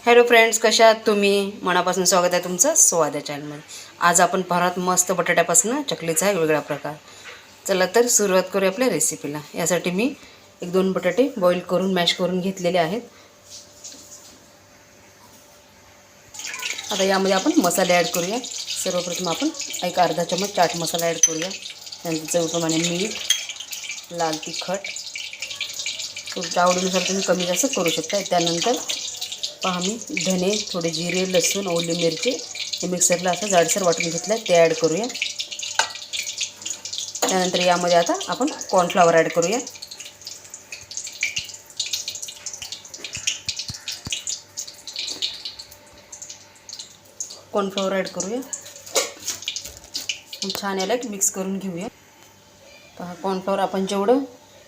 Hello friends, कशा आहात तुम्ही? मनापासून स्वागत आहे तुमचं स्वाद या चॅनलमध्ये. आज आपण पाहत मस्त बटाट्यापासून चकलीचा एक वेगळा प्रकार. चला तर सुरुवात करूया आपल्या रेसिपीला. यासाठी मी 1-2 बटाटे बॉईल करून मॅश करून घेतलेले आहेत. आता यामध्ये आपण मसाले ॲड करूया. सर्वप्रथम आपण एक अर्धा चमच चाट मसाला ॲड करूया. त्यानंतर चवीप्रमाणे मीठ, लाल तिखट, तुमच्या आवडीनुसार तुम्ही कमी जास्त करू शकता. त्यानंतर पहा मी धने, थोडे जिरे, लसूण, ओली मिरची हे मिक्सरला असं जाडसर वाटून घेतलं आहे, ते ॲड करूया. त्यानंतर यामध्ये आता आपण कॉर्नफ्लॉवर ॲड करूया. कॉर्नफ्लॉवर ॲड करूया. छान याला मिक्स करून घेऊया. पहा कॉर्नफ्लॉवर आपण जेवढं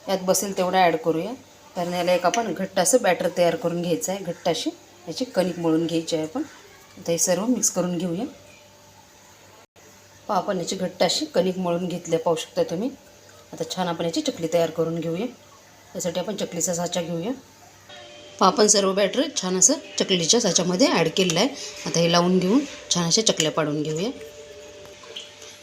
यात बसेल तेवढं ॲड करूया. कारण याला एक आपण घट्ट असं बॅटर तयार करून घ्यायचं आहे. घट्ट अशी याची कणिक मळून घ्यायची आहे आपण. आता हे सर्व मिक्स करून घेऊया. पहा आपण याची घट्ट अशी कणिक मळून घेतली पाहू शकता तुम्ही. आता छान आपण याची चकली तयार करून घेऊया. त्यासाठी आपण चकलीचा साचा घेऊया. पहा आपण सर्व बॅटर छान असं चकलीच्या साच्यामध्ये ॲड केलेलं आहे. आता हे लावून घेऊन छान अशा चकल्या पाडून घेऊया.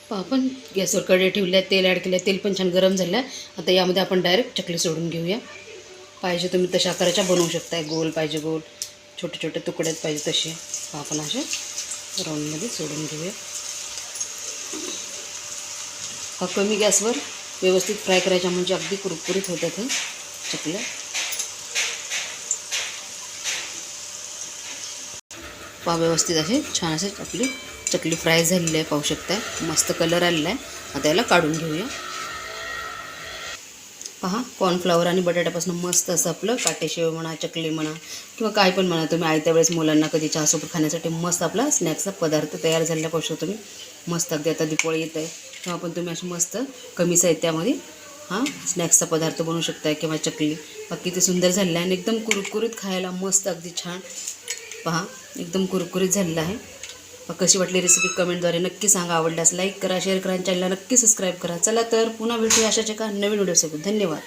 पहा आपण गॅसवर कढई ठेवली आहे, तेल ॲड केलं आहे. तेल पण छान गरम झालं आहे. आता यामध्ये आपण डायरेक्ट चकली सोडून घेऊया. पाहिजे तुम्ही तशा आकाराच्या बनवू शकता. गोल पाहिजे गोल, छोटे छोटे तुकड्यात पाहिजे तसे. आपण असे राऊंडमध्ये सोडून घेऊया. हा कमी गॅसवर व्यवस्थित फ्राय करायच्या म्हणजे अगदी कुरकुरीत होतात हे चकल्या. पहा व्यवस्थित असे छान असे आपली चकली फ्राय झालेली आहे पाहू शकता. मस्त कलर आलेला आहे. आता याला काढून घेऊया. पहा कॉर्नफ्लॉवर आणि बटाट्यापासून मस्त असं आपलं काटेशेव म्हणा, चकली म्हणा किंवा काही पण म्हणा तुम्ही आयत्या वेळेस मुलांना कधी चहासोबत खाण्यासाठी मस्त आपला स्नॅक्सचा पदार्थ तयार झालेला पाहू शकतो तुम्ही. मस्त अगदी आता दिवाळी येत आहे तेव्हा पण तुम्ही अशी मस्त कमी साहित्यामध्ये स्नॅक्सचा पदार्थ बनवू शकता किंवा चकली. बाकी किती सुंदर झालेलं आहे आणि एकदम कुरकुरीत खायला मस्त अगदी छान. पहा एकदम कुरकुरीत झालेलं आहे. कशी वाटली रेसिपी कमेंटद्वारे नक्की सांगा. आवडल्यास लाईक करा, शेअर करा आणि चॅनलला नक्की सबस्क्राईब करा. चला तर पुन्हा भेटूया अशाच एका नवीन व्हिडिओसोबत. धन्यवाद.